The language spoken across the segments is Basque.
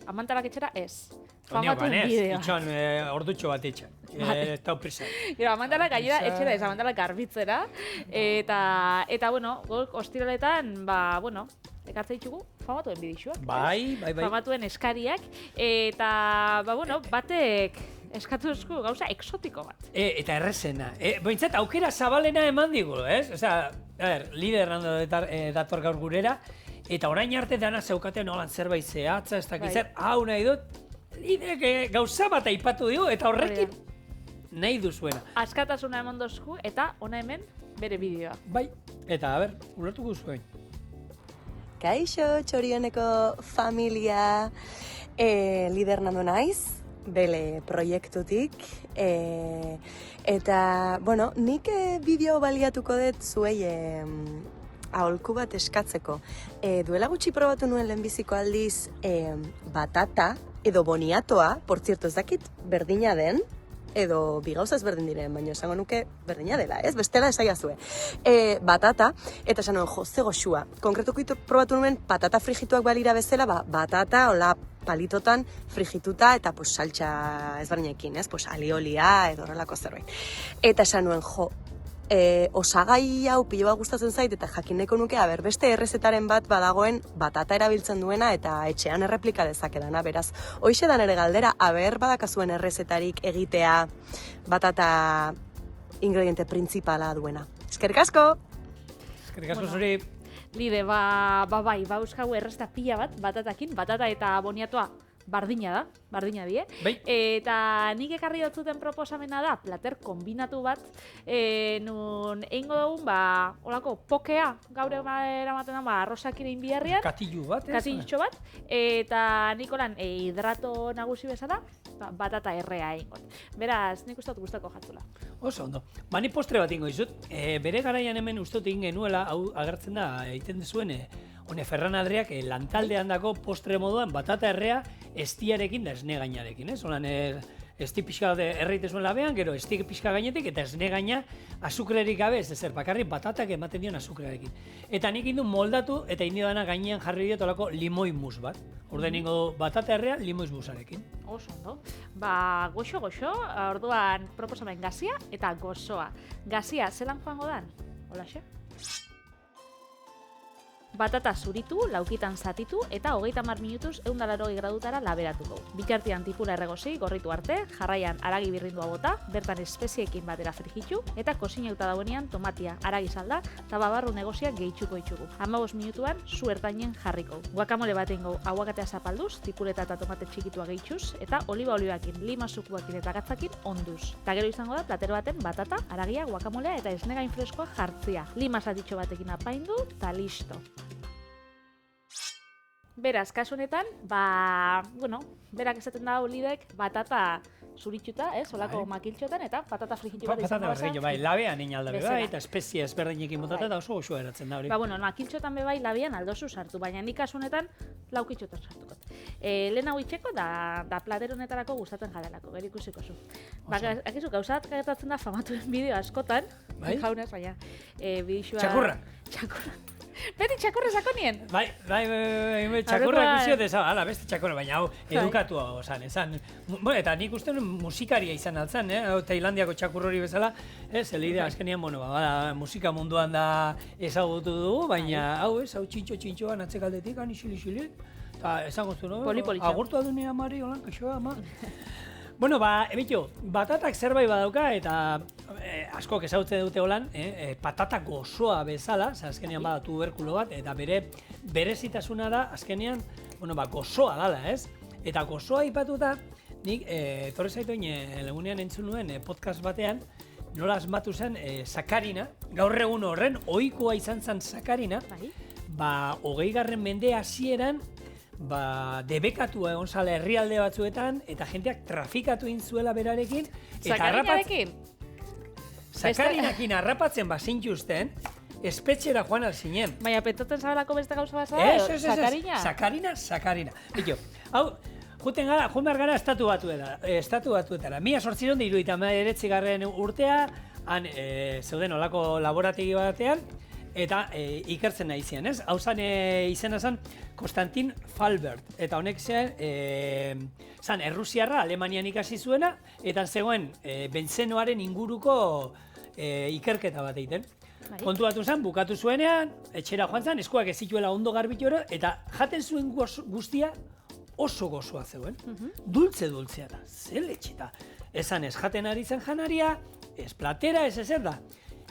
amantalak etxera ez. Famatu bideo. Itxoan ordutxo bat etxan. Ez da prisa. Gero, amantalak gainera etxera ez, amantalak garbitzera. Eta bueno, ostiraletan, ekartza ditugu famatuen bidixuak. Bai. Famatuen eskariak. Eta, batek eskatu esku gauza exotiko bat. Eta errezena. Bointzat, aukera zabalena eman digu, ez? Osea, lider dator gaur gurera. Eta orain arte dana zeukaten nolan zerbait zehatza, ez dakit zer, hau nahi dut, liderek gauza bat aipatu digu, eta horrekin nahi duzuena. Askatasuna eman dozku, eta ona hemen bere bideoa. Bai, eta ulertuko zuen. Kaixo, Txorioneko familia, lider nando naiz, bele proiektutik, eta, nik bideo baliatuko dut zuei aholku bat eskatzeko. Duela gutxi probatu nuen lehenbiziko aldiz batata edo boniatoa, por cierto, ez dakit berdina den, edo bi gauza ez berdin diren, baina esango nuke berdina dela, ez? Bestela esaiazue. Batata, eta esan nuen, ze goxua. Konkretuko probatu nuen patata frigituak balira bezala, batata, hola, palitotan frigituta eta saltxa ezberdinekin, ez? Aliolia edo horrelako zerbait. Eta esan nuen, osagai hau pilo bat gustatzen zait eta jakineko nuke beste errezetaren bat badagoen batata erabiltzen duena eta etxean erreplika dezakedana, beraz. Hoixe da nere galdera, badakazuen errezetarik egitea batata ingrediente principala duena. Eskerrik asko! Eskerrik asko zuri! Lide, euskagu errezeta pila bat batatakin, batata eta boniatoa bardina die. Bai. Eta nik ekarri dotzuten proposamena da, plater kombinatu bat, nun eingo dugun, holako pokea, gaur eramaten da, arrosak irein biharrian. Katillu bat, ez? Katillo bat, eta nik olan hidrato nagusi bezala, batata errea eingot. Beraz, nik uste dut gustako jatzula. Oso ondo. Ni postre bat ingo izut. Bere garaian hemen uste dut egin genuela, hau agertzen da, egiten dezuen, Hone, Ferran Adriak lantaldean dako postre moduan batata errea estiarekin da esne gainarekin, ez? Holan, esti pixka erreite zuen labean, gero esti pixka gainetik eta esne gaina azukrerik gabe, ez ezer, bakarrik batatak ematen dion azukrearekin. Eta nik indu moldatu eta indi dana gainean jarri diot olako limoi mus bat. Orden ingo batata errea limoiz musarekin. Oso ondo. Goxo, orduan proposamen gazia eta gozoa. Gazia, zelan joango dan? Holaxe? Batata zuritu, laukitan zatitu eta 30 minutuz 180 gradutara laberatuko. Bitartean tipula erregosi, gorritu arte, jarraian haragi birrindua bota, bertan espeziekin batera frijitu eta kozineuta dagoenean tomatia, haragi salda eta babarru negozia gehitxuko itxugu. 15 minutuan zu ertainen jarriko. Guacamole batengo aguakatea zapalduz, tipuleta eta tomate txikitua gehitxuz eta oliba olioakin, lima sukuakin eta gatzakin onduz. Eta gero izango da platero baten batata, haragia, guacamolea eta esnegain freskoa jartzia. Lima zatitxo batekin apaindu eta listo. Beraz, kasu honetan, berak esaten da lidek batata zuritxuta, olako makiltxotan, eta patata frijitu bat izango basa. Patata frijitu, labean inalda bebai, eta espezia ezberdinekin botata, eta oso goxua eratzen da hori. Makiltxotan bebai labean aldozu sartu, baina nik kasu honetan laukitxotan sartuko. Lehen hau itxeko da plater honetarako gustatzen jarelako, gero ikusiko zu. Akizu, gauzat gertatzen da famatuen bideo askotan, jaunez, baina bidixua... Txakurra! Beti txakurra sakonien? Bai, txakurra ikusio desa, beste txakurra, baina hau edukatua osan, eta nik uste musikaria izan altzan, Tailandiako txakurro hori bezala, zelidea azkenean, musika munduan da ezagutu dugu, baina hau txintxoan atzekaldetik, xili, eta esango zuen, agurtu adu nire amari, holan, kaixoa, ama. Batatak zerbait badauka eta askok ezagutzen dute holan, patata gozoa bezala, azkenean bada tuberkulo bat, eta berezitasuna da, azkenean, gozoa dala, ez? Eta gozoa ipatuta, nik, torre zaitoin, legunean entzun nuen podcast batean, nola asmatu zen sakarina, gaur egun horren, ohikoa izan zen sakarina, 20. mende hasieran, debekatua egon zala herrialde batzuetan, eta jendeak trafikatu intzuela berarekin. Sakarinarekin? Sakarinakin harrapatzen bazintuzten, espetxera joan alzinen. Baina petoten zabelako beste gauza bat sakarina? Sakarina. Bito, hau, joan behar gara estatu batuetara. 1879 urtea, han zeuden olako laborategi batean, eta ikertzen nahi zian, ez? Hau zan izena zen Konstantin Falbert, eta honek zan Errusiarra Alemanian ikasi zuena, eta zegoen bentzenoaren inguruko ikerketa bat egiten. Kontu batu zen, bukatu zuenean, etxera joan zen, eskuak ez zituela ondo garbitu eta jaten zuen guztia oso gozoa zeuen. Dultzea da, zeletxeta. Esan ez jaten ari zen janaria, ez platera, ez ezer da.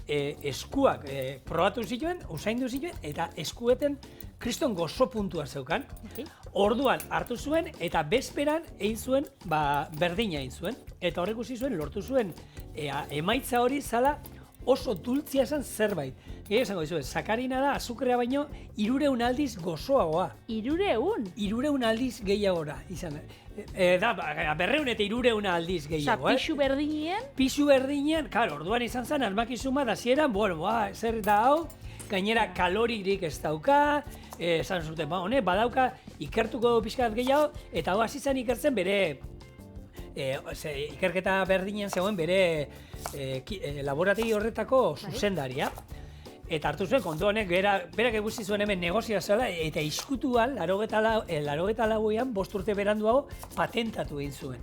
Eskuak probatu zituen, usaindu zituen, eta eskueten kriston gozo puntua zeukan. Orduan hartu zuen, eta bezperan egin zuen, berdina egin zuen. Eta horrek ikusi zuen, lortu zuen, emaitza hori zala oso dultzia esan zerbait. Gero esango dizu, sakarina da, azukrea baino, 300 aldiz gozoagoa. 300? 300 aldiz gehiagora, izan. Da, 200 eta 300 aldiz gehiago, pixu berdinien? Pixu berdinien, karo, orduan izan zen, armakizuma da zieran, bueno, zer da hau, gainera kaloririk ez dauka, esan zuten, badauka, ikertuko pixkat gehiago, eta hau hasi zen ikertzen bere, ikerketa berdinen zegoen bere laborategi horretako zuzendaria. Eta hartu zuen, kontu honek, berak egusi zuen hemen negozioa zela, eta izkutuan, 84an, 5 urte beranduago, patentatu egin zuen.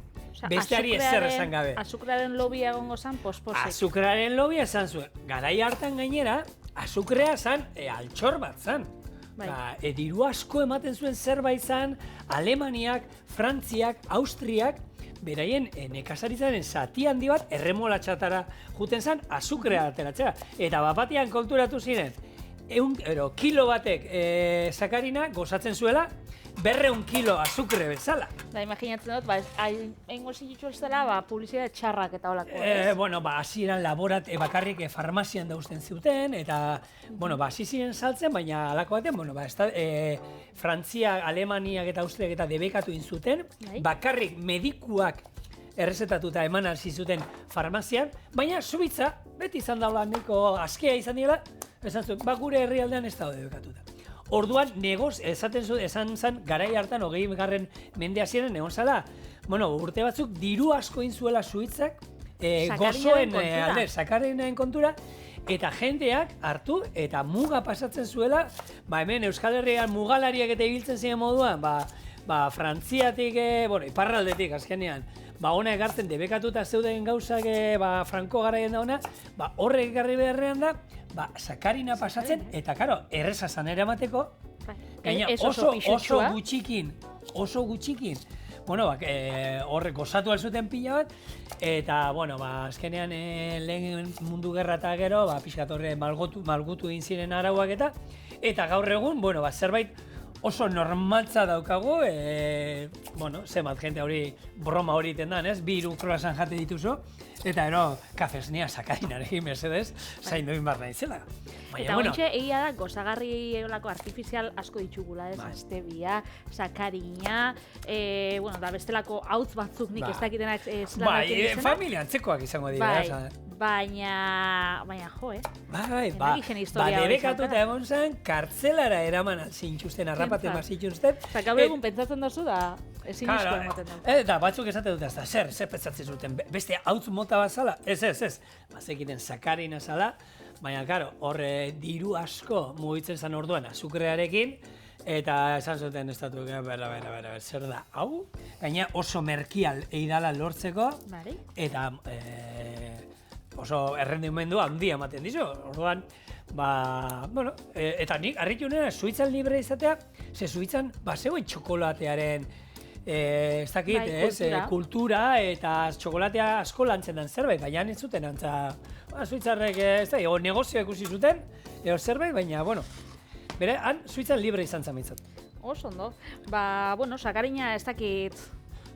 Besteari ezer esan gabe. Azukrearen lobia egongo zan, posposik. Azukrearen lobia esan zuen. Garai hartan gainera, azukrea zan, altxor bat zan. Diru asko ematen zuen zerbait zan, Alemaniak, Frantziak, Austriak, beraien nekazaritzaren zati handi bat erremolatxatara juten zen azukrea ateratzea. Eta bapatian konturatu ziren, kilo batek sakarina gozatzen zuela, 200 kilo azukre bezala. Da, imaginatzen dut, egingo zitutxu ez dela, publizitate txarrak eta holako. Bueno, hasi eran bakarrik farmazian dauzten zuten, eta, bueno, hasi ziren saltzen, baina halako baten, Frantzia, Alemaniak eta Austriak eta debekatu inzuten, bakarrik medikuak errezetatuta eman hasi zuten farmazian, baina Suitza, beti izan daula nahiko askea izan dira, esan zuen, gure herrialdean ez dago debekatuta. Orduan, esan zen, garai hartan, 20. mende hasieran egon zala, urte batzuk, diru asko inzuela Suitzak, gozoen alde, sakarinaen kontura, eta jendeak hartu eta muga pasatzen zuela, hemen Euskal Herrian mugalariak eta ibiltzen ziren moduan, Frantziatik, iparraldetik azkenean, hona egartzen debekatuta zeuden gauzak Franko garaien da hona, horrek ekarri beharrean da, sakarina pasatzen, eta karo, erreza zan ere emateko, gaina oso gutxikin, horrek gozatu alzuten pila bat, eta, azkenean lehen mundu gerra eta gero, pixkat horre malgutu egin ziren arauak eta gaur egun, zerbait oso normaltza daukagu, zemat jente hori, broma hori iten dan, 2 kroasan jate dituzu, eta kafesnia sakarinarekin mesedez, zain duin barra izela. Eta hontxe, egia da, gozagarri olako artifizial asko ditugula, stevia, sakarina, da bestelako hautz batzuk nik ez dakitenak zelan izena. Familia antzekoak izango dira. Baina, jo, debekatuta egon zen, kartzelara eraman zintxusten, arrapaten bazitxusten. Eta gaur egun pentsatzen dozu da, ezin izko emoten da. Eta batzuk esate dut ezta, zer pentsatzen zuten, beste hautz mota bat zala, ez. Bazekiten sakarina zala, baina, horre diru asko mugitzen zen orduan azukrearekin, eta esan zuten estatu, zer da, hau? Gaina oso merkial eidala lortzeko, eta oso errendimendua handia ematen dizu. Orduan, eta nik harritu nena Suitzan libre izatea, ze Suitzan zegoen txokolatearen ez dakit, kultura eta txokolatea asko lantzen den zerbait, baina ez zuten antza, Suitzarrek ez da, negozioa ikusi zuten, zerbait, baina, bere, han Suitzan libre izan zamitzat. Oso ondo. Sakarina ez dakit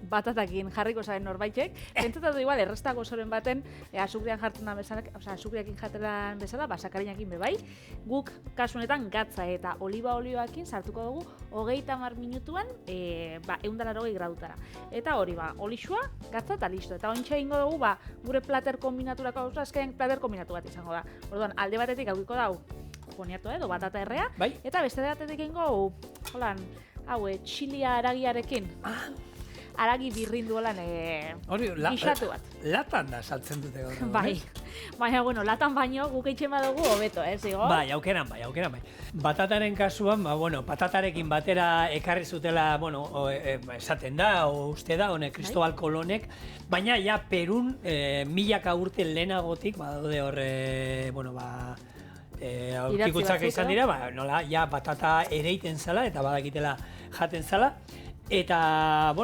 batatakin jarriko zaren norbaitek. Pentsatatu igual, erresta gozoren baten, azukrean jartzen da bezala, azukreakin jaten bezala, sakarinakin bebai. Guk, kasunetan, gatza eta oliba olioakin sartuko dugu 30 minutuan 180 gradutara. Eta hori, olixua, gatza eta listo. Eta ontsa egingo dugu, gure plater kombinaturako, azken plater kombinatu bat izango da. Orduan, alde batetik aukiko dau, boniato edo batata errea, eta beste batetik egingo, txilia aragiarekin. aragi birrinduolan Hori, gixatu bat. latan da saltzen dute gaur. Bai, baina, bueno, latan baino guk eitzen badugu hobeto, Igor? Bai, aukeran bai. Batataren kasuan, patatarekin batera ekarri zutela, esaten da, uste da, Kristobal Kolonek, baina ja Perun milaka urte lehenagotik, badaude horre, aurkikutzak izan dira, nola, ja batata ereiten zala, eta badakitela jaten zala, eta,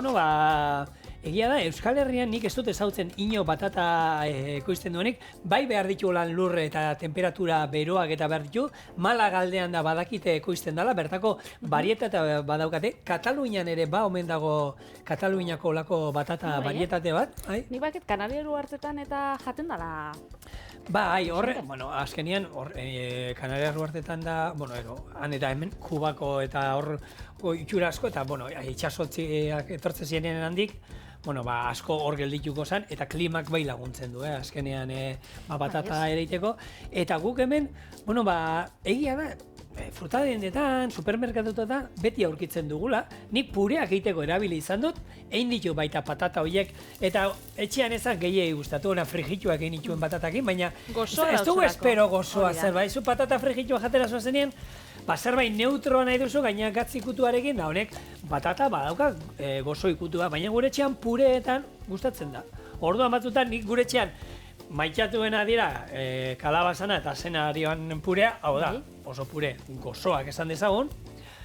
egia da, Euskal Herrian nik ez dut ezautzen ino batata ekoizten duenik, bai behar ditu lan lurre eta temperatura beroak eta behar ditu, Malagaldean da badakite ekoizten dela, bertako barietate badaukate, Katalunian ere omen dago Kataluniako olako batata barietate bat. Nik baket Kanariar uhartetan eta jaten dela. Bai, azkenian, Kanariar uhartetan da, han eta hemen, Kubako eta hor itxura asko, eta, itxasotziak etortzen ziren handik, asko hor geldituko zen, eta klimak bai laguntzen du, azkenean batata ereiteko. Eta guk hemen, egia da, frutadendetan, supermerkatuetan beti aurkitzen dugula, nik pureak egiteko erabili izan dut, egin ditu baita patata horiek, eta etxean ezak gehiegi gustatu, frigituak egin dituen patatakin, baina ez dugu espero gozoa zerbait, zu patata frigitua jatera zoazenien, zerbait neutroa nahi duzu, gaina gatzikutuarekin, da honek batata badauka gozo ikutua, baina gure etxean pureetan gustatzen da. Orduan batzutan nik gure etxean maitxatuena dira kalabazana eta zenarioan purea, hau da, oso pure gozoak esan dezagun,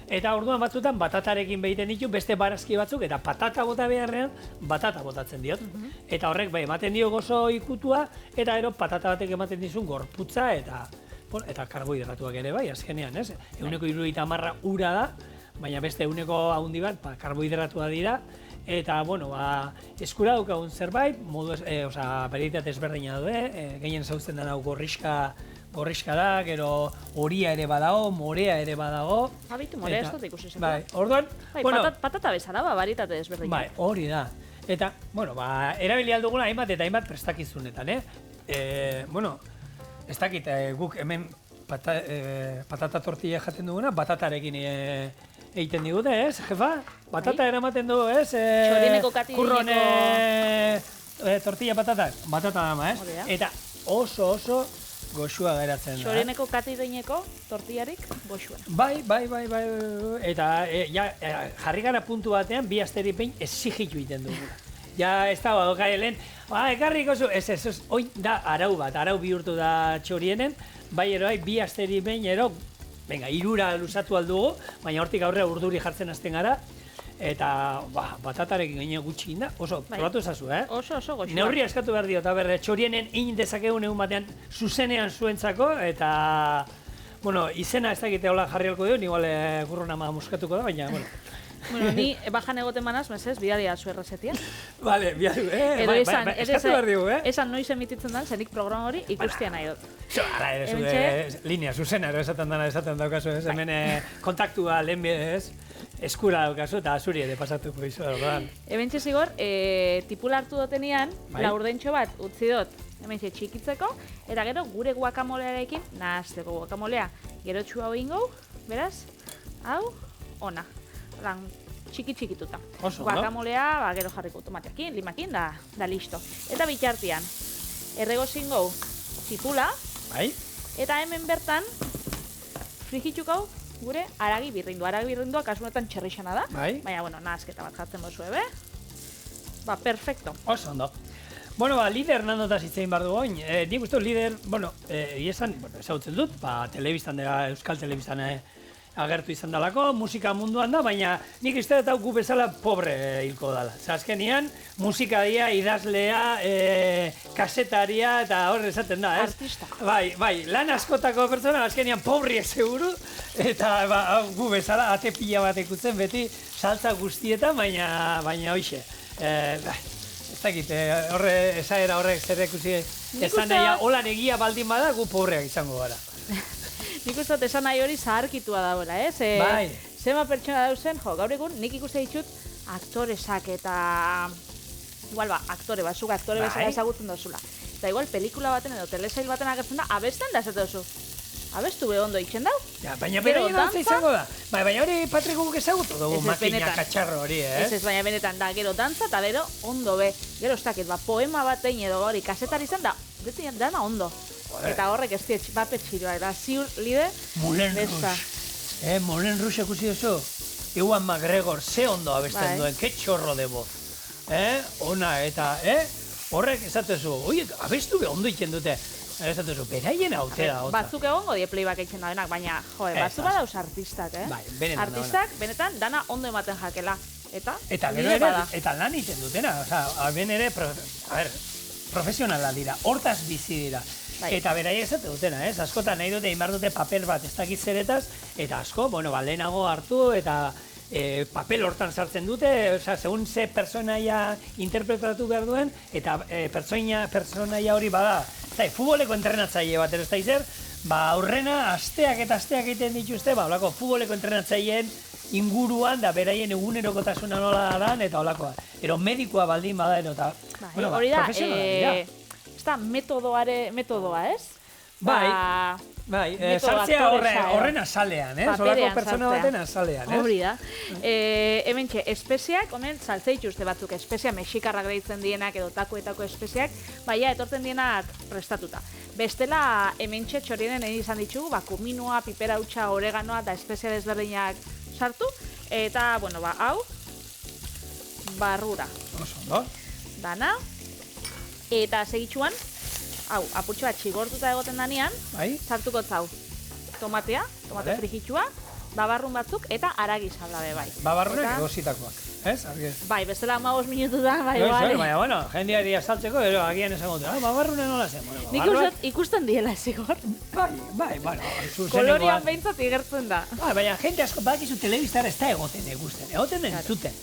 eta orduan batzutan batatarekin behiten ditu beste barazki batzuk, eta patata bota beharrean, batata botatzen diot. Eta horrek ematen dio gozo ikutua, eta gero patata batek ematen dizun gorputza, eta karbohidratuak ere bai, azkenean, ez? 70% ura da, baina beste 100 handi bat, karbohidratua dira, eta, eskura daukagun zerbait, berietate ezberdina daude, gehien zauzten da gorriska da, gero horia ere badago, morea ere badago. Habitu, morea ez dut ikusi zen. Bai, orduan... Patata bezala, berietate ezberdina. Bai, hori da. Eta, erabili alduguna hainbat eta hainbat prestakizunetan, ez dakit, guk hemen patata tortilla jaten duguna, batatarekin egiten digute, ez, jefa? Batata eramaten du, ez? Txorineko kati kurrone tortilla patatak, batata dama, ez? Eta oso goxua geratzen da. Txorineko kati deineko tortillarik goxua. Bai. Eta jarri gara puntu batean, bi asteri behin exigitu egiten dugula. Ja, ez da, lehen, ekarriko zu, ez, oin da arau bat, arau bihurtu da txorienen, bai, bi asteri behin, venga, 3 luzatu aldugu, baina hortik aurrea urduri jartzen hasten gara, eta batatarekin gaine gutxi da, oso, probatu ezazu, Oso goxua. Neurria eskatu behar dio, eta txorienen egin dezakegun egun batean zuzenean zuentzako, eta, izena ez dakite hola jarri halko dio, igual gurrona muskatuko da, baina, Ni bajan egoten manaz, mesez, bidalia zu errezetia. Vale, bidalia, eskatu behar digu, Esan noiz emititzen den, zenik programa hori ikustia nahi dut. Hala ere, linea zuzena, esaten daukazu, ez, hemen kontaktua lehen bidez, eskura daukazu, eta zuri ere pasatuko izu, orduan. Hementxe Igor, tipula hartu dutenian, laurdentxo bat utzi dut, hementxe txikitzeko, eta gero gure guakamolearekin, nahazteko guakamolea, gero txua hau ingo, beraz, hau, ona. Txiki-txikituta. Guakamolea, gero jarriko tomateakin, limakin, da listo. Eta bitartean, erregozin gau tipula, eta hemen bertan, frigitukau gure aragi birrindua. Aragi birrindua kasunetan txerrixana da, baina, nahazketa bat jartzen bozu, perfecto. Oso ondo. Lider nandotaz hitzein behar dugu oin. Nik uste lider, esan, ezagutzen dut, telebistan dira, Euskal Telebistan agertu izan dalako, musika munduan da, baina nik uste dut gu bezala pobre hilko dala. Azkenian, musikadia, idazlea, kasetaria, eta hor esaten da, ez? Artista. Bai, lan askotako pertsona, azkenian pobriek seguru, eta gu bezala ate pila bat ikutzen beti saltza guztietan, baina hoxe. Ez dakit, esaera horrek zer ikusi, esan nahi, holan egia baldin bada, gu pobreak izango gara. Nik uste dut esan nahi hori zaharkitua dagoela, ez? Bai. Zema pertsona dauzen, gaur egun, nik ikuste ditut aktoresak eta... Igual aktore batzuk, aktore bezala ezagutzen dozula. Eta igual, pelikula baten edo telesail baten agertzen da, abesten da ez duzu. Abestu be ondo itxen dau. Ja, baina Gero beraien dantza dantza? izango da. Baina hori Patrik guk ezagutu dugu Ez, makina benetan. katxarro hori, Ez, baina benetan da, gero dantza eta bero ondo be. Gero ez dakit, poema bat egin edo hori kasetari izan da, beti dana ondo. Eta horrek ez diet bapet txiroa, eta ziur lide, Moulin besta. Rouge. Moulin Rouge ikusi duzu? Ewan McGregor, ze ondo abesten Bai. duen, ke txorro de voz. Ona, eta, horrek esatezu, oie, abestu be ondo iken dute. Esatezu, beraien autera, hotza. Batzuk egongo die playback eitzen daudenak, baina, batzuk badauz artistak, Bai, benetan Artistak, benetan, dana ondo ematen jakela. Eta Eta gero lide ere, bada. eta lan iten dutena, ben ere, profesionala dira, hortaz bizi dira. Bai. Eta beraiek esate dutena, askotan nahi dute, inbar dute papel bat ez dakit zeretaz, eta asko, lehenago hartu, eta papel hortan sartzen dute, segun ze personaia interpretatu behar duen, eta personaia hori bada, futboleko entrenatzaile bat, ez da izer, aurrena asteak eta asteak egiten dituzte, holako futboleko entrenatzaileen inguruan, da beraien egunerokotasuna nola dan, eta holakoa. Ero medikoa baldin bada, eta Hori da, profesionala dira. ez da metodoa, ez? Bai, metodo sartzea aktoresa, horren azalean, Solako paperean pertsona sartzea. baten azalean, Hori da. Hementxe, espeziak, honen saltze dituzte batzuk, espezia mexikarrak deitzen dienak edo takoetako espeziak, baina etortzen dienak prestatuta. Bestela, hementxe txorienen egin izan ditugu, kuminua, piperautxa, oreganoa eta espezia desberdinak sartu, eta, hau, barrura. Oso, ondo. Dana, eta segitxuan, hau, apurtxo bat txigortuta egoten danean, Bai? sartuko zau. Tomate Vale. frijitxua, babarrun batzuk eta aragi saldabe bai. Babarrunek Eta- egositakoak, ez? Argi. Bai, bestela 15 minututan, bai, Baina, jendeari azaltzeko, agian esango dute, babarrune nola zen. Nik ikusten diela zigor. Bai, Kolorian behintzat igertzen da. Baina jente asko badakizu telebistar ez da egoten egusten, egoten den zuten.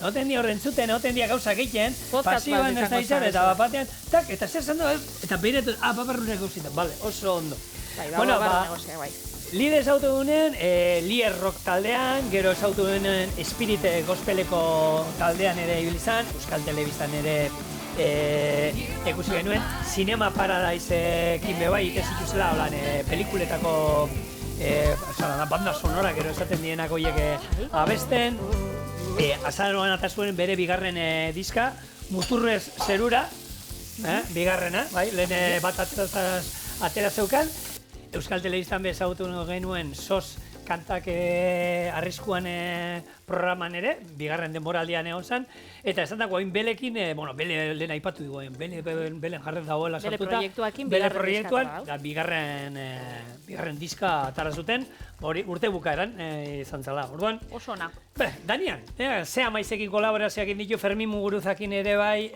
Egoten di horren zuten, egoten dia gauza egiten, Podcast pasioan bat ez da izango izan, eta zara. batean, tak, eta zer zan eta behiretu, babarrunek egosita, bale, oso ondo. Bai, Bueno, negozia, bai. Lide ezautu dunen, Lier Rock taldean, gero ezautu dunen Spirit Gospeleko taldean ere ibilizan, Euskal Telebistan ere ikusi genuen, Cinema Paradise-ekin bebai ikesituzela, holan, pelikuletako banda sonora, gero esaten dienak horiek abesten, azaroan atazuen bere bigarren diska, Muturrez Zerura, bigarrena, bai, lehen bat atera zeukan, Euskal Telebistan bezagutu genuen SOS kantak arriskuan programan ere, bigarren denboraldian egon zen, eta esan dago hain belekin, bele lehen aipatu dugu, belen jarren dagoela Bele sartuta, proiektuakin bele bigarren proiektuan, diska da bigarren diska atara zuten, hori urte bukaeran izan zela, orduan. Oso ona. Danian, ze amaizekin kolaborazioak ditu, Fermin Muguruzakin ere bai,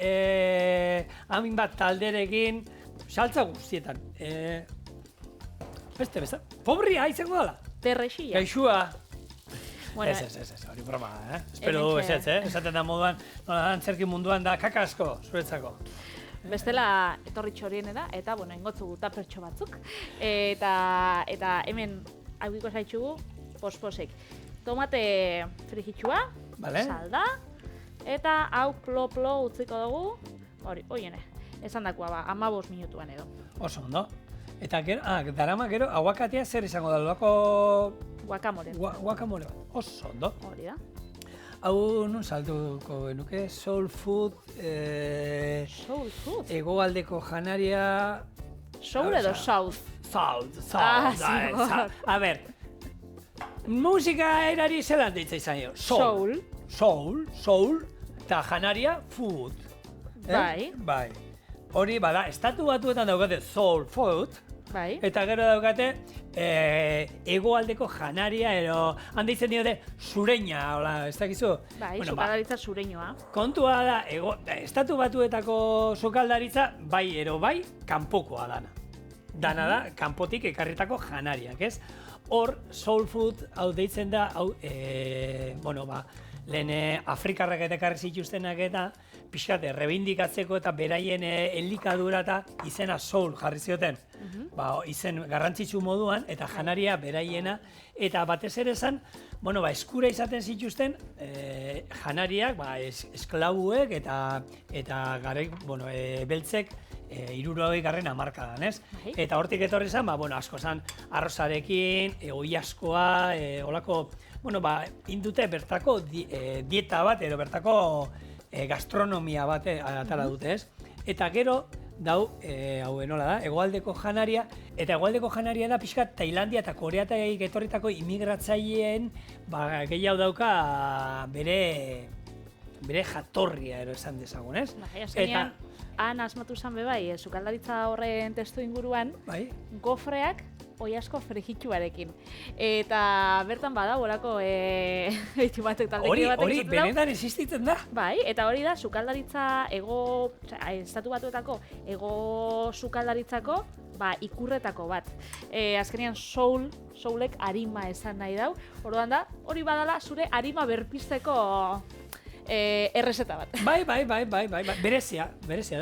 hamin bat talderekin, saltza guztietan. Beste, pobria izango dala. Terrexia. Gaixua. Bueno, Ez, hori broma, Espero du ezetz, esaten da moduan, nola antzerki munduan da kakasko, zuretzako. bestela etorri txorienera, eta, ingotzu guta pertso batzuk. Eta hemen aukiko zaitxugu, posposek. Tomate frijitxua, Vale. salda, eta hau plo utziko dugu, hoiene, esan dakoa 15 minutuan edo. Oso ondo. Eta gero, darama gero, aguakatea zer izango da, loko Guacamole. guacamole bat. Oso ondo. Hori da. Hau nun saltuko genuke, soul food, Soul food. hegoaldeko janaria... Soul edo south? South. zigor. A ber, musika erari zelan deitza izan jo. Soul, eta janaria food. Bai. Hori, bada, estatu batuetan daukate soul food, Bai. eta gero daukate hegoaldeko janaria, ero handa izen diote sureña, hola, ez dakizu? Bai, sukaldaritza sureñoa. Kontua da, estatu batuetako sukaldaritza, bai, kanpokoa dana. Dana da, kanpotik ekarritako janariak, ez? Hor, soul food, hau deitzen da, lehen Afrikarrak eta ekarri zituztenak eta pixkat errebindikatzeko eta beraien elikadura eta izena soul jarri zioten. Izen garrantzitsu moduan eta janaria beraiena eta batez ere esan, eskura izaten zituzten janariak, esklabuek eta beltzek 60. hamarkadan, ez? Bai. Eta hortik etorri zen, asko zen arrozarekin, oilaskoa, olako, indute bertako dieta bat, edo bertako gastronomia bat atara dute, ez? Eta gero, hau nola da, hegoaldeko janaria, eta hegoaldeko janaria da pixkat Tailandia eta Koreataik etorritako immigratzaileen gehiago dauka bere jatorria ero esan dezagun, ez? Azkenean, han asmatu zen bebai, sukaldaritza horren testu inguruan, gofreak oilasko frijituarekin. Eta bertan bada, bolako beitu batek taldeki batek hori benetan existitzen da? Bai, eta hori da sukaldaritza estatu batuetako ego sukaldaritzako ikurretako bat. Azkenean soulek arima esan nahi dau. Orduan da, hori badala zure arima berpizteko errezeta bat. Bai, berezia.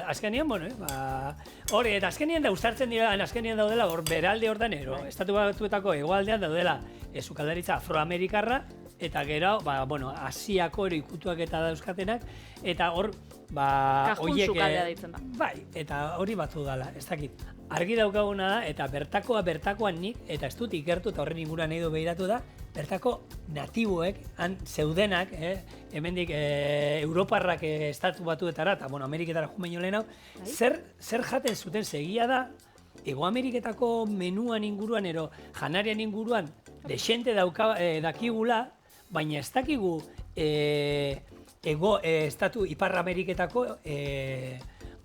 Azkenean, hori, eta azkenean da uztartzen dira, azkenean daudela, beralde hortan estatu batuetako hegoaldean daudela sukaldaritza afroamerikarra, eta gero, Asiako ikutuak eta dauzkatenak, eta hor, Kajun sukaldea deitzen da. Bai, eta hori batzu dala, ez dakit. Argi daukaguna da, eta bertakoan nik, eta ez dut ikertu, eta horren inguruan nahi du behiratu da, bertako natiboek, han zeudenak, hemendik Europarrak estatu batuetara, eta Ameriketara jumeño lehen hau, zer jaten zuten segia da, Ego Ameriketako menuan inguruan, ero janarian inguruan, desente dakigula, baina ez dakigu estatu Ipar Ameriketako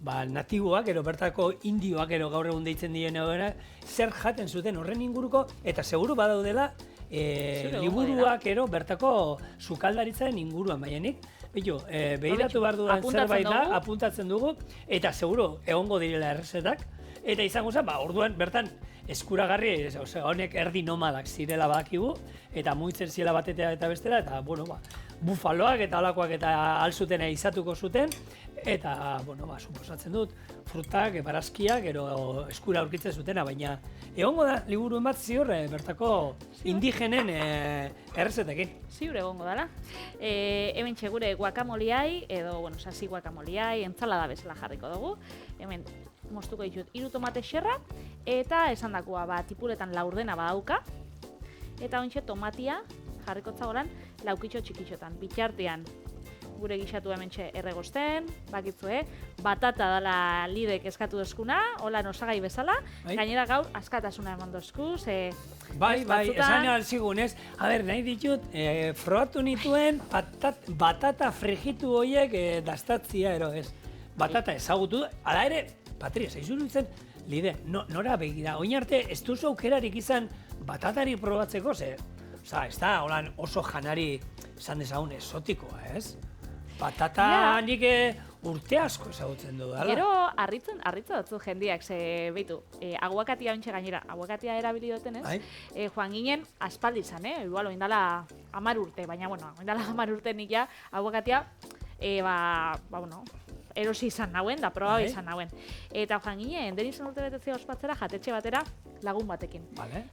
natiboak, ero bertako indioak, ero gaur egun deitzen diren zer jaten zuten horren inguruko, eta seguru badaudela liburuak, ero bertako sukaldaritzaren inguruan, baina nik, behiratu behar dudan zerbait da, apuntatzen dugu, eta seguru egongo direla errezetak, eta izango zen, orduan bertan eskuragarri, honek erdi nomadak zirela badakigu, eta muitzen zirela batetea eta bestela, eta bufaloak eta alakoak eta alzutena izatuko zuten, eta, suposatzen dut, frutak, barazkiak, ero eskura aurkitzen zutena, baina egongo da, liburuen bat ziur, bertako indigenen errezetekin. Ziur egongo dala. Hemen txegure guakamoliai, edo, sasi guakamoliai, entzalada bezala jarriko dugu. Hemen, moztuko ditut, 3 tomate xerra, eta esan dakoa, tipuletan laurdena badauka, eta ontxe tomatia jarriko zagoran laukitxo txikitxotan, bitxartean. Gure gixatu hementxe erregosten, bakitzue, batata dala lidek eskatu deskuna, holan osagai bezala, gainera gaur askatasuna eman dozkuz. Bai, esan alzigun, ez? Nahi ditut, frogatu nituen batata frigitu horiek dastatzia, ero, ez? Batata ezagutu, ala ere, Patria, zaizuru ditzen, lide, nora begira, oin arte ez duzu aukerarik izan batatari probatzeko, ez da, holan oso janari esan dezagun esotikoa, ez? Batata nik urte asko ezagutzen du, dala? Gero, harritza dutzu jendiak, behitu, aguakatia ontsa gainera, aguakatia erabili duten, ez? Joan ginen, aspaldi izan, igual, oindala 10 urte, baina, oindala 10 urte nik ja, aguakatia, erosi izan nauen, da proba izan nauen. Eta joan ginen, den izan urte betetzea ospatzera, jatetxe batera lagun batekin.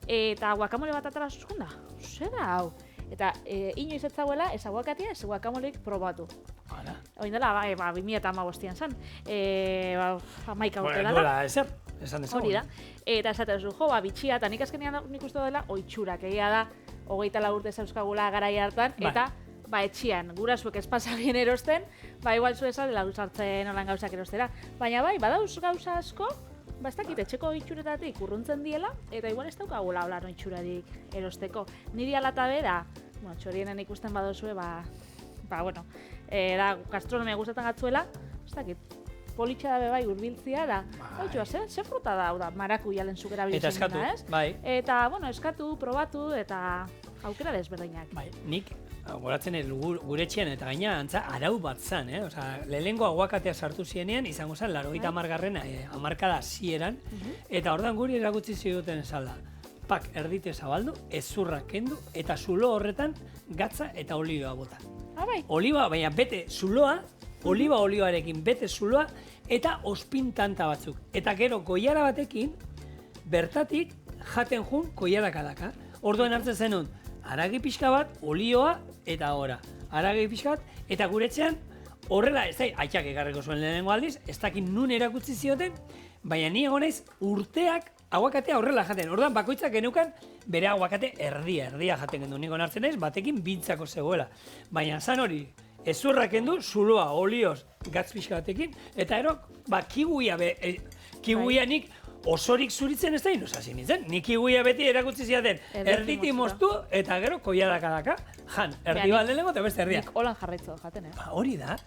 Eta guakamole bat atara zuzkunda, zer da hau? Eta inoiz ez zauela, ez aguakatia, ez guakamoleik probatu. Oindela, 2015an zan, 11 urte dela. Duela ezer, esan dezagun. Hori da. Eta esaten zu, bitxia, eta nik azkenean nik uste dela, oitxurak, egia da, 24 urte zauzkagula garai hartan, eta etxian, gurasuek espazabien erosten, igual zu esan lauzartzen olan gauzak erostera. Baina badauz gauza asko, ez dakit etxeko itxuretatik urruntzen diela, eta igual ez daukagula holan itxurarik erosteko. Niri alata bera, txorienen ikusten badozue, gastronomia gustatzen gatzuela, ez dakit, politxa da bebai urbiltzia da, ze fruta da, marakuia lentzuk erabiltzen dena, ez? Eta, eskatu, probatu, eta aukera desberdinak. Nik, goratzen gure etxean eta gaina antza arau bat zan, lehenengo aguakatea sartu zienean, izango zen, 80. hamarkada hasieran, eta ordan guri erakutsi ziguten zala. Pak erdite zabaldu, ezurrak kendu, eta zulo horretan gatza eta olioa bota. Oliba, baina bete zuloa, olioarekin bete zuloa, eta ospintanta batzuk. Eta gero koiara batekin, bertatik jaten jun koiarakadaka. Orduan hartzen zenun, haragi pixka bat, olioa eta ora. Haragi pixka bat, eta guretzean horrela, ez da, aitak ekarriko zuen lehenengo aldiz, ez dakit nun erakutsi zioten, baina ni egon naiz urteak aguakatea horrela jaten. Orduan bakoitzak geneukan bere aguakate erdia jaten gendu. Nik onartzen naiz, batekin bintzako zegoela. Baina zan hori, ezurra kendu, zuloa, olioz, gatz pixka batekin, eta ero, kiwia nik osorik zuritzen ez da inoz hasi nintzen. Nik kiwia beti erakutsi ziaten, erditi moztu, eta gero koiadaka, jan, erdi bat lehenengo eta beste erdia. Nik holan jarraitzo jaten, Hori da.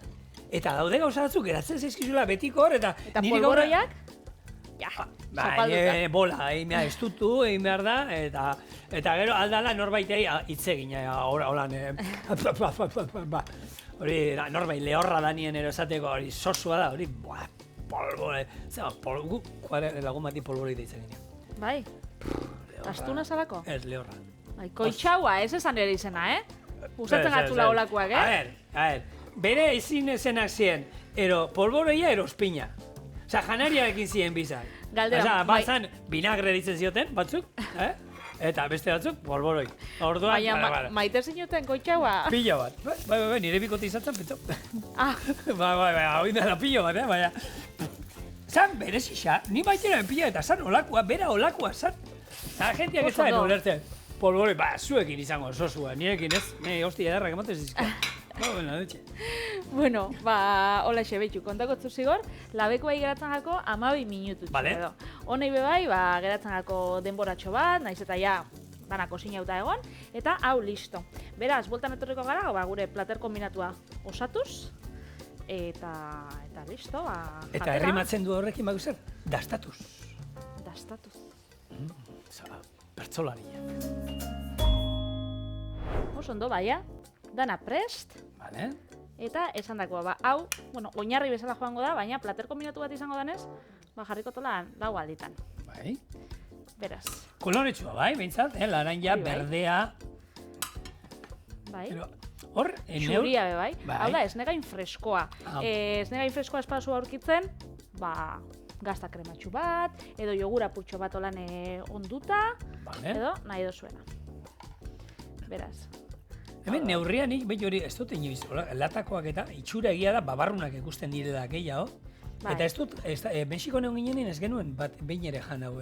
Eta daude gauza batzuk geratzen zaizkizula betiko hor, eta polboroiak, zapalduta. Bola, egin behar estutu, egin behar da, eta gero aldala norbaitei hitz egin, holan, hori norbait lehorra danien erosateko, hori sosua da, hori, lagun bati polboroi deitzen ginen. Bai, astuna zarako? Ez, lehorra. Bai, koitxaua, ez esan ere izena, Usatzen gatzula olakoak, A ver, bere ezin ezenak ziren, ero polboroia, ero ospina. Osa, janariarekin ziren bizan. Galdera, batzan, vinagre ditzen zioten, batzuk, eta beste batzuk, polboroi. Orduan, baina maite zinuten koitxaua. Pila bat. Bai, nire bikote izatzen, petxo. Bai, hau indela pilo bat, baina. Zan berezixa, ni baitera pila eta zan olakoa, bera olakoa zan. Eta gentiak ez zaren ulertzen. Polboroi, zuekin izango sosua, nirekin ez, hostia edarrak ematen zizka. Bueno, hola xebetxu, kontakotzu zigor, labekoa geratzen jako 12 minututxo edo. Honei bebai, geratzen jako denboratxo bat, naiz eta ja, dana kozinauta egon, eta hau listo. Beraz, bueltan etorriko gara, gure plater kombinatua osatuz, eta listo, jatera. Eta herrimatzen du horrekin bagu zer? Dastatuz. Dastatuz. Pertsolaria. Ondo, baia, dana prest. Vale. Eta esan dakoa, hau, oinarri bezala joango da, baina plater kombinatu bat izango danez, jarriko tola 4 alditan. Bai. Beraz. Koloretsua, bai, behintzat, laranja, berdea. Bai. Hor, xuria be, bai. Hau da, esnegain freskoa. Esnegain freskoa espazu aurkitzen, gazta krematxu bat, edo jogura putxo bat olan onduta, edo nahi dozuena. Beraz. Hemen neurria nik, behi hori, ez dut inoiz, latakoak eta itxura egia da babarrunak ikusten direla gehiago. Eta ez dut, Mexiko neun ginenin ez genuen bat behin ere jan hau,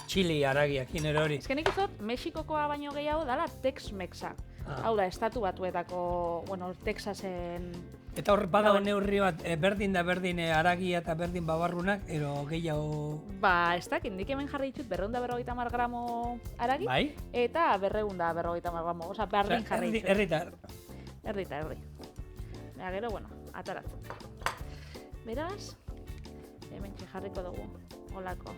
txili haragiak inero hori. Ez genik izot, Mexikokoa baino gehiago dala Tex-Mexa. Hau da, estatu batuetako, Texasen... Eta hor badago neurri bat, berdin da berdin haragia eta berdin babarrunak, ero gehiago... Ez dakit, nik hemen jarri ditut 250 gramo haragi, eta 250 gramo, oza, berdin jarri ditut. Erdi. Gero, ataratzen. Beraz, hemen jarriko dugu, holako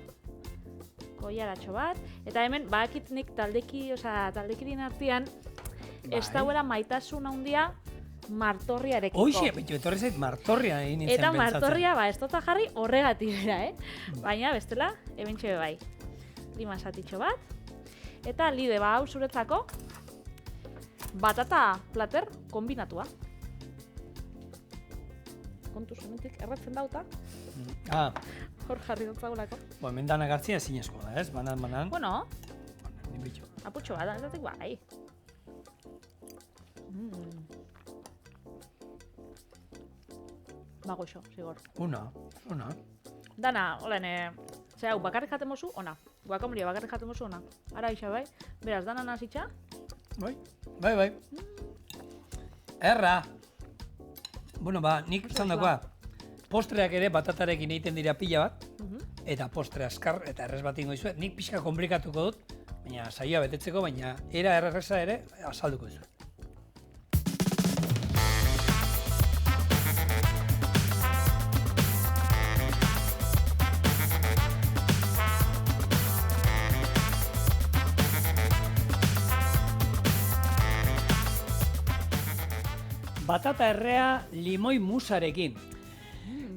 koiaratxo bat, eta hemen, bakit nik taldekidien artean, ez dauela maitasun handia martorriarekiko. Hoxe, etorri zait martorria egin nintzen eta pentsatzen. Eta martorria, ez dut jarri horregatik dira, Baina, bestela, ebentxe bai. Lima satitxo bat. Eta lide hau zuretzako, batata plater kombinatua. Kontu zumentik, erratzen dauta. Hor jarri dut zagulako. Hemen danak hartzia zinezko da, ez? Banan. Bueno, aputxo bat, ez datik bai. Bagoixo, zigor. Una. Dana, holen, hau, bakarrik jaten mozu, ona. Guakamolio bakarrik jaten mozu, ona. Ara isa, bai. Beraz, dana nazitxa. Bai. Erra. Nik zandakoa. Postreak ere batatarekin egiten dira pila bat. Eta postre askar eta errez bat ingo izuet. Nik pixka komplikatuko dut, baina saioa betetzeko, baina era erreza ere azalduko izuet. Batata errea limoi musarekin.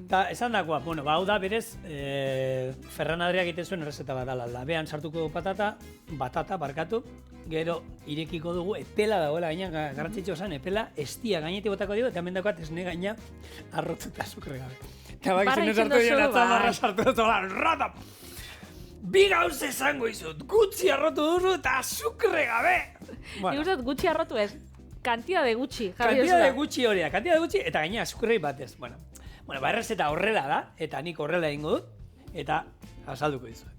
Eta esan dakoa, hau da berez, Ferran Adriak egiten zuen errezeta bat dala. Labean sartuko du batata barkatu, gero irekiko dugu epela dagoela gaina garrantzitsu esan, epela estia gainetik botako dugu, eta hemen dagoat esne gaina arrotzuta azukre gabe. Eta bak zen sartu dira atzamarra sartu dut rata! Bi gauz esango izut, gutxi arrotu duzu eta azukre gabe! Nik uste gutxi arrotu ez. Kantidade gutxi, Kantidade gutxi hori da, kantidade gutxi, eta gaina azukre batez. Bueno, errezeta horrela da, eta nik horrela egingo dut, eta azalduko dizuet.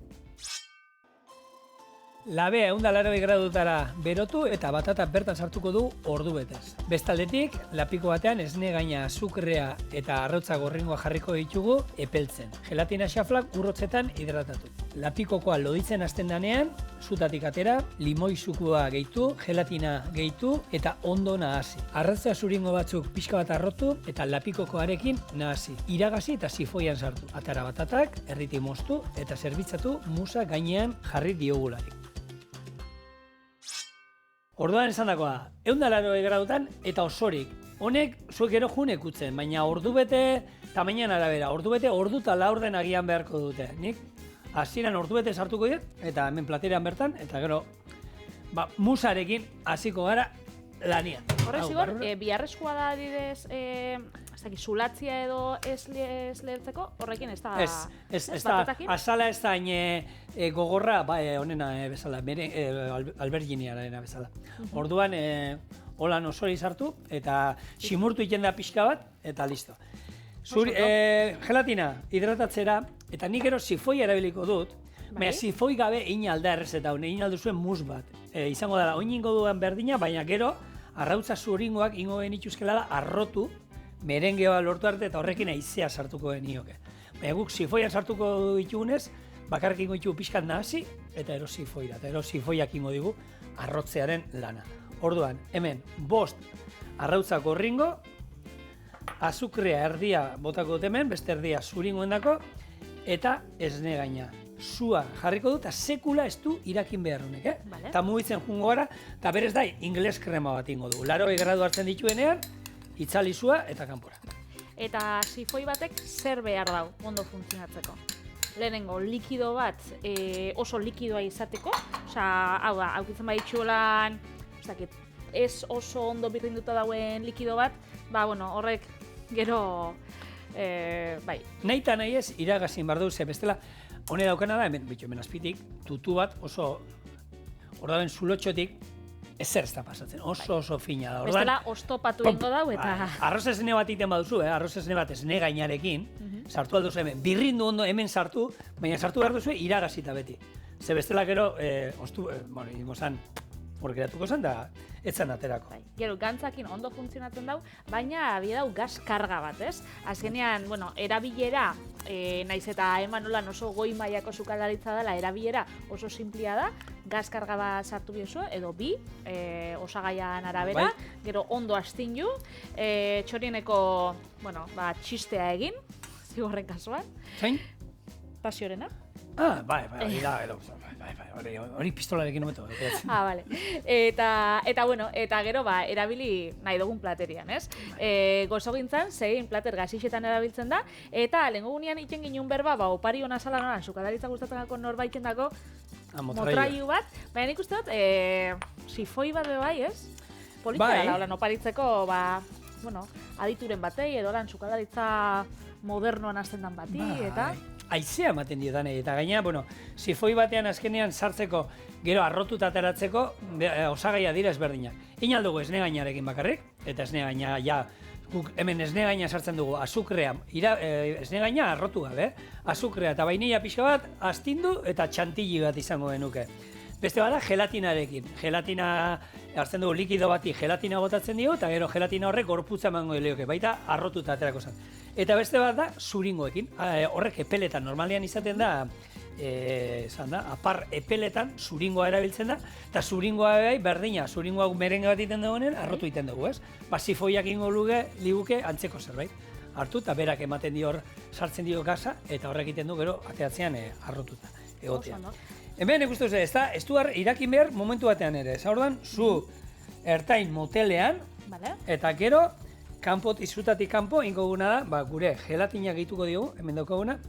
Labea 180 gradutara berotu eta batata bertan sartuko du ordu betez. Bestaldetik, lapiko batean esne gaina azukrea eta arrautza gorringoa jarriko ditugu epeltzen. Gelatina xaflak urrotzetan hidratatu. Lapikokoa loditzen hasten danean, zutatik atera, limoi zukua gehitu, gelatina gehitu eta ondo nahasi. Arrautza zuringo batzuk pixka bat arrotu eta lapikokoarekin nahasi. Iragazi eta sifoian sartu. Atara batatak, erriti moztu eta zerbitzatu musa gainean jarri diogularik. Orduan esan dakoa, 180 gradutan eta osorik. Honek zuek gero junek utzen, baina ordu bete tamainan arabera. Ordu bete ordu eta laurden agian beharko dute. Nik hasieran ordu bete sartuko dut, eta hemen platerean bertan, eta gero musarekin hasiko gara lanian. Horrez, Igor, biharrezkoa da adidez, zulatzia edo ez lehertzeko, horrekin ez da... Ez da, azala ez da gogorra, honena bezala, alberginiarena bezala. Orduan, holan osori sartu, eta simurtu iten da pixka bat, eta listo. Gelatina hidratatzera, eta nik gero sifoi erabiliko dut, baina sifoi gabe egin alda errezeta, egin alduzuen mus bat. Izango dara, oin ingo duen berdina, baina gero, arrautza zuringoak ingo genituzkela da arrotu, merengeoa lortu arte eta horrekin aizea sartuko genioke. Baina guk sifoian sartuko ditugunez, bakarrik ingo ditugu pixkat nahasi eta ero sifoira. Eta ero sifoiak ingo digu arrotzearen lana. Orduan, hemen, 5 arrautza gorringo, azukrea erdia botako dut hemen, beste erdia zuringoen dako, eta esne gaina. Sua jarriko dut, eta sekula ez du irakin behar honek, Eta mugitzen jungo gara, eta berez da, ingles krema bat ingo du. 80 gradu hartzen dituenean, itzali sua eta kanpora. Eta sifoi batek zer behar dau ondo funtzionatzeko? Lehenengo, likido bat oso likidoa izateko, hau da, aukitzen baditxuelan, ez oso ondo birrinduta dauen likido bat, horrek gero, bai. Nahi eta nahi ez, iragazin behar du, ze bestela, hone daukana da, hemen azpitik, tutu bat oso, ordaben zulotxotik, ezer ez da pasatzen, oso fina da. Bestela, oztopatu ingo dau eta... Arroz esne bat iten baduzu, arroz esne bat esne gainarekin, sartu alduzu hemen, birrindu ondo hemen sartu, baina sartu behar duzu iragazita beti. Ze bestela gero, ingo zan, horgeratuko zen, da etzan aterako. Gero, gantzakin ondo funtzionatzen dau, baina abia dau gaz karga bat, ez? Azkenean, erabilera, naiz eta eman nolan oso goi mailako sukaldaritza dela, erabilera oso simplia da, gaz karga bat sartu biozu, edo bi, osagaian arabera, gero ondo astindu, txorieneko, txistea egin, zigorren kasuan. Zain? Pasiorena. Bai, hori pistolarekin hobeto. Bale. Eta gero, erabili nahi dugun platerian, ez? Gozogintzan, zein plater gazixetan erabiltzen da, eta lehenko gunean iten ginen berba, opari hona zala noran, sukadaritza gustatzen norbait dako motraiu bat, baina nik uste dut, sifoi bat bai, ez? Politia da, holan oparitzeko, adituren batei, edo lan sukadaritza modernoan azten dan bati, eta... Aizea ematen diotan, eta gaina, sifoi batean azkenean sartzeko, gero arrotuta ateratzeko, osagaia dira ezberdinak. Egin aldugu esne gainarekin bakarrik, eta esne gaina, guk hemen esne gaina sartzen dugu, azukrea, esne gaina arrotu gabe, azukrea eta vainilla pixka bat, astindu eta txantilli bat izango genuke. Beste bada, gelatinarekin. Gelatina hartzen dugu likido bati gelatina botatzen dio, eta gero gelatina horrek gorputza emango lioke, baita arrotuta aterako zen. Eta beste bat da, zuringoekin. Horrek epeletan, normalean izaten da, apar epeletan zuringoa erabiltzen da, eta zuringoa berdina, zuringoa merenge bat iten dugunen, arrotu iten dugu, ez? Sifoiak ingo liguke antzeko zerbait. Hartu eta berak ematen dio hor, sartzen dio gaza, eta horrek iten du gero ateatzean arrotuta, egotea. Hemen ikustu ez du irakin behar momentu batean ere. Orduan, zu ertain motelean, eta gero, izutatik kanpo, ingo guna da, gure gelatina gehituko diogu, hemen daukaguna,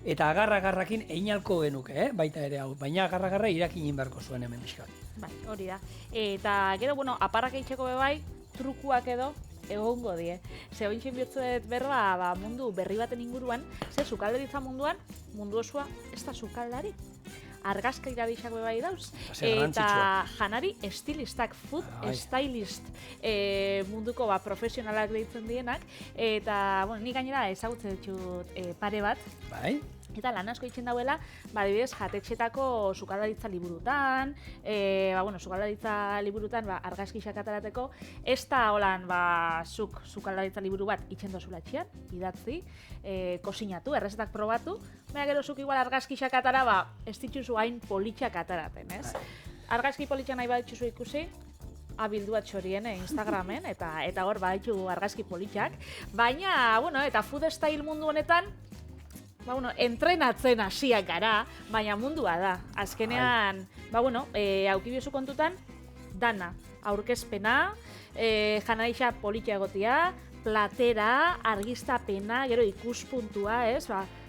eta agarra-agarrakin einalko genuke, baita ere hau, baina agarra-agarra irakin inberko zuen hemen bizkat. Bai, hori da. Eta gero, aparrak eitzeko bebai, trukuak edo, egongo die. Ze ointxen bihotzuet berba, mundu berri baten inguruan, ze sukaldaritza munduan, mundu osoa ez da sukaldari. argazka irabixak bai dauz, Ze eta garrantzitsua. janari estilistak, food stylist munduko profesionalak deitzen dienak, eta bueno, ni gainera ezagutzen ditut pare bat, Bai? eta lan asko itzen dauela, adibidez, jatetxetako sukaldaritza liburutan, sukaldaritza liburutan argazkixak atarateko, ez da holan zuk sukaldaritza liburu bat itzen dozula txian, idatzi, kosinatu, errezetak probatu, baina gero zuk igual argazkixak atara, ez dituzu hain politxak ataraten, ez? Argazki politxak nahi baditzuzu ikusi, abilduat txorien Instagramen, eta hor baditu argazki politxak, baina, eta food style mundu honetan, entrenatzen hasiak gara, baina mundua da. Azkenean, aukibiozu kontutan, dana, aurkezpena, janarixa politia egotia, platera, argiztapena, gero ikuspuntua, ez?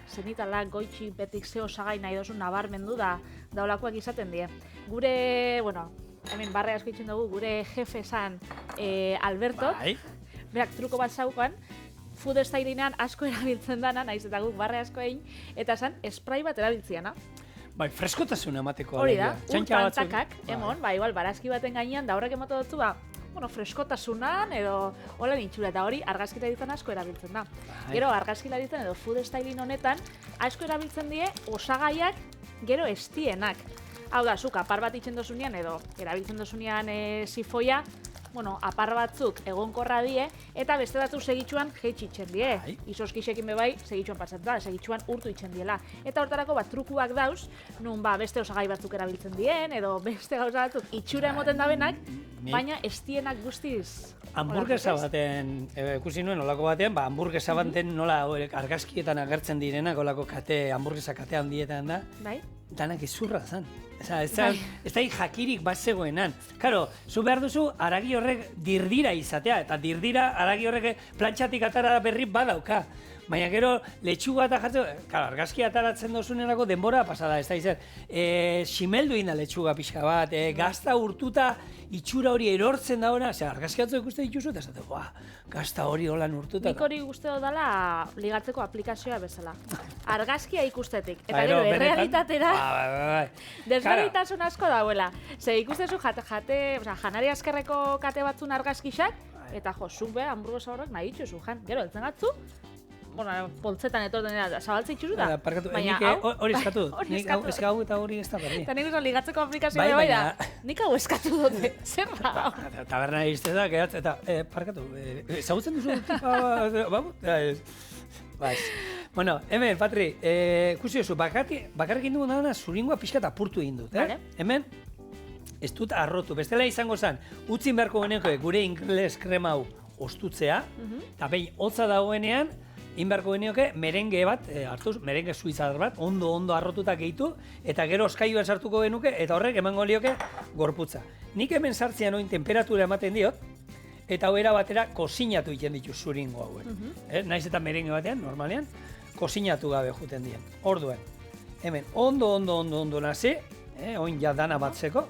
Zenitala goitxi betik zeo sagai nahi dozun nabarmendu da olakoak izaten die. Gure, hemen barre asko itzen dugu, gure jefe zan Alberto, berak truko bat zaukoan, food stylingean asko erabiltzen dana, naiz eta guk barre asko egin, eta esan spray bat erabiltziana. Bai, freskotasuna emateko. Hori da, urtantakak, igual barazki baten gainean, da horrek emoto dutzu, freskotasunan edo holan itxura, eta hori argazkila ditzen asko erabiltzen da. Gero argazkila ditzen edo food styling honetan, asko erabiltzen die osagaiak gero estienak. Hau da, zuk apar bat itzen dozunean edo erabiltzen dozunean sifoia, apar batzuk egonkorra die, eta beste batzuk segitxuan jeitsi itzen die. Izoskisekin bebai, segitxuan pasatzen da, segitxuan urtu itzen diela. Eta hortarako trukuak dauz, nun beste osagai batzuk erabiltzen dien, edo beste gauza batzuk itxura emoten dabenak, baina estienak guztiz. Hamburguesa baten, ikusi nuen olako batean, hamburguesa baten nola argazkietan agertzen direnak, olako hamburguesa kate handietan da, danak izurra zan. Ez da jakirik bat zegoenan. Karo, zu behar duzu haragi horrek dirdira izatea, eta dirdira haragi horrek plantxatik atara berri badauka. Baina gero, letxuga eta jartzen, argazki ataratzen dozunerako denbora pasada, ez da izan. Simeldu inda letxuga pixka bat, gazta urtuta itxura hori erortzen dauna, argazki atzo ikuste dituzu, eta zaten, gazta hori holan urtuta. Nik hori guzti dala ligatzeko aplikazioa bezala. Argazkia ikustetik, eta gero errealitatera desberdintasun asko dauela. Ze ikustezu janari askerreko kate batzun argazkixak, eta zuk hamburguesa horrek nahi dituzu, gero eltzen gatzu, poltzetan etorten dira, zabaltze itxuzu da. Baina hori eskatu dut, nik hau eta hori ez da berri. Eta nik usan ligatzeko aplikazioa bai da, nik hau eskatu dute, zer da? Taberna izte da, gehatzen, eta parkatu, ezagutzen duzu Bueno, hemen, Patri, ikusi duzu, bakarrekin dugu dana zuringoa pixka eta apurtu egin dut, Hemen, ez dut arrotu, bestela izango zen, utzin beharko geneko gure ingles krema hau ostutzea, eta behin hotza dagoenean, inberko genioke merenge bat, hartuz, merenge suizar bat, ondo arrotuta gehitu, eta gero oskailuan sartuko genuke, eta horrek emango lioke gorputza. Nik hemen sartzean oin temperatura ematen diot, eta hoera batera kozinatu egiten ditu zuringo hauen. Naiz eta merenge batean, normalean, kozinatu gabe juten dien. Orduen, hemen ondo nazi, oin ja dana batzeko,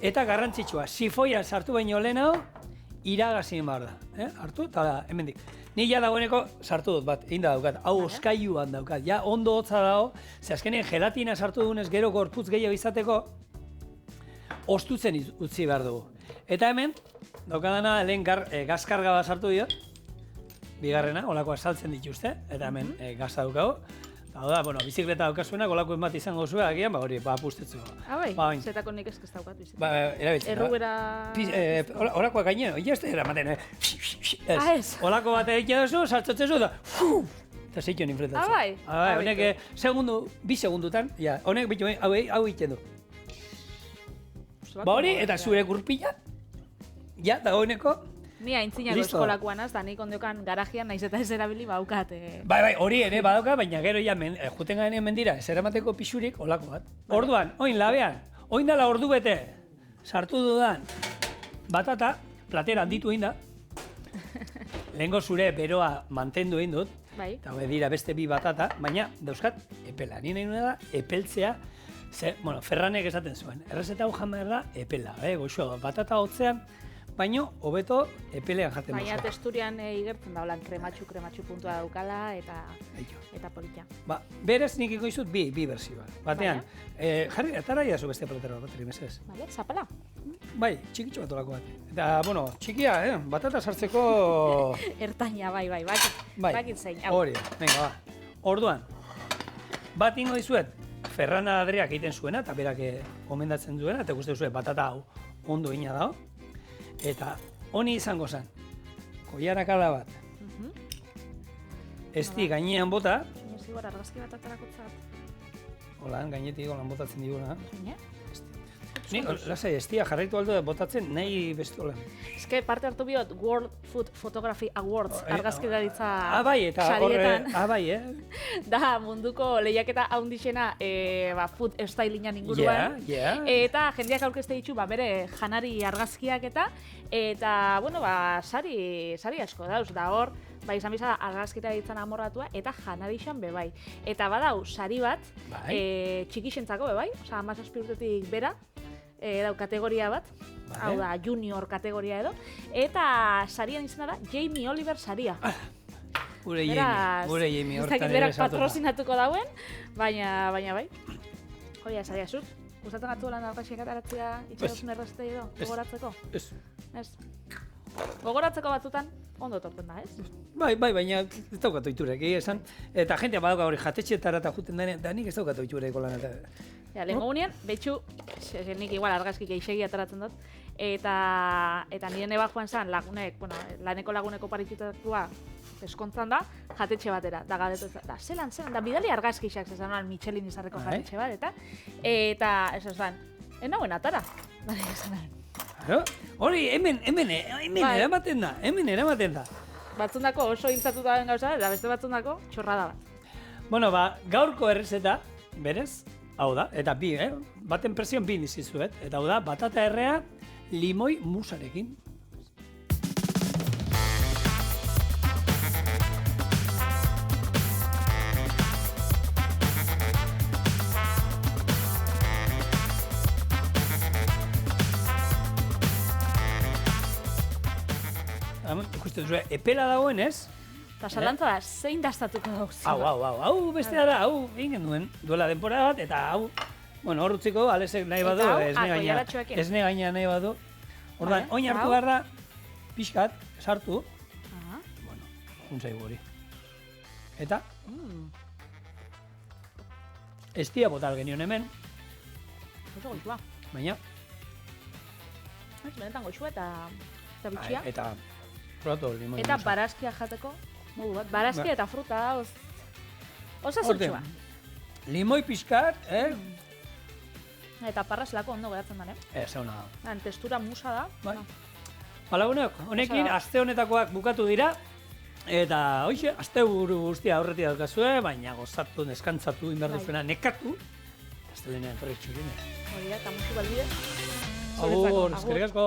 eta garrantzitsua, sifoian sartu baino lehenago, iragazin behar da. Hartu, eta hemendik. Ni ja dagoeneko sartu dut bat, egin da daukat, hau oskailuan daukat, ja ondo hotza dago, ze azkenean gelatina sartu dugunez gero gorputz gehiago izateko, ostutzen utzi behar dugu. Eta hemen, daukadana lehen gazkarga bat sartu diot, bigarrena, olakoa saltzen dituzte, eta hemen gazta daukago. Hau da, bizikleta daukasuena, olako bat izango zuen, agian, hori, pustetzu. Bai, zetako nik ez daukat bizikleta. Erabiltzen. Errugera... Olakoa gainen, ia ez da eramaten, olako bat egiten duzu, sartzotzen zu, eta zeitu ninfrentatzen. Bai? Honek, bi segundutan, honek hau egiten du. Hori, eta zure gurpila, dagoeneko, Ni aintzinako eskolakoan az, da nik ondiokan garajian naiz eta ez erabili baukat. Bai, hori ere badauka, baina gero ja juten garenean mendira, ez eramateko pixurik olako bat. Orduan, oin labean, oin dala ordu bete, sartu dudan batata, platera handitu egin da, lehengo zure beroa mantendu egin dut, eta dira beste bi batata, baina dauzkat epela. Ni nahi nuna da epeltzea, Ferranek esaten zuen, errezeta hau jan behar da epela, goxo, batata hotzean, baino hobeto epelean jaten Baina duzu. testurian igertzen da, holan krematxu puntua daukala, Aitu. eta polita. Ba, berez nik ikoizut bi bersioa. Batean, jarri, atara iazu beste platero bat, mesedez. Bale, zapala. Bai, txikitxo bat olako bat. Eta, bueno, txikia, batata sartzeko... Ertaina, bai, bakit zein. Hau. Hori, venga, ba. Orduan, bat ingo dizuet, Ferran Adriak egiten zuena, eta berak gomendatzen duena, eta guzti duzuet batata hau ondo ina dago. Eta honi izango zen, koiarakala bat, ezti gainean bota, Zigor, argazki bat atarakotzat. holan, gainetik holan botatzen diguna. Baina? Ni, lasai, estia jarraitu aldo botatzen nahi beste holan. Eske parte hartu biot World Food Photography Awards argazkilaritza Bai, eta horre, sarietan. bai, Da munduko lehiaketa haundixena food stylingan inguruan. Eta jendeak aurkezte ditu bere janari argazkiak eta bueno, sari asko dauz da hor. Bai, izan bizala argazkilaritza amorratua eta janarixan bebai. Eta badau sari bat, txikixentzako bebai, osea 17 urtetik bera, dau kategoria bat, hau da junior kategoria edo, eta sarian izena da Jamie Oliver saria. Gure Jamie hortan ere berak sartuta. patrozinatuko dauen, baina bai. Hoia, saria zut. Gustatzen gatu lan argazkiak ataratzea itxarosun errezte edo, gogoratzeko? Ez. Gogoratzeko batzutan, ondo torten da, ez? Bai, baina ez daukat oiturek, esan. Eta jentea badauka hori jatetxeetara eta juten denean, da nik ez daukat oitureko lan eta... Ja, lehenko gunean, betxu, nik igual argazkik eixegi ataratzen dut, eta nire neba joan zen lagunek, bueno, laneko laguneko paritxitatua eskontzan da, jatetxe batera, da gadetu da, zelan, da bidali argazkixak, zezan Michelin izarreko jatetxe bat, eta ez zan, nauen atara, bale, esan Hori, hemen eramaten da, Batzundako oso hiltzatuta den gauza, eta beste batzundako txorrada bat. Bueno, gaurko errezeta, berez, hau da, eta bi, baten presion bi nizizuet, eta hau da, batata errea limoi musarekin. Ikusten zuen, epela dagoen ez? Eta salantza da, zein dastatuko dauz. Hau bestea da, hau egin duen duela denbora bat, eta hau, bueno, hor utziko, alesek nahi badu, esne gaina nahi badu. Ordan, oin hartu behar da, pixkat, sartu, bueno, juntzaigu hori. Eta, estia botal genion hemen, Oso goizua. baina, Benetan goizua eta bitxia. eta, probatu limoi. Eta barazkia jateko, modu bat. Barazkia eta fruta da, osasuntxua. Limoi pixkat, Eta parraselako ondo geratzen da, Ez, hona da. Testura musa da. Bai. Balagunok, honekin aste honetakoak bukatu dira, eta hoxe, asteburu guztia aurretik daukazue, baina gozatu, deskantzatu, inberduzuena, nekatu, eta aste denean torri txurine. Hori da, eta musu balbide. Agur, eskerrik asko.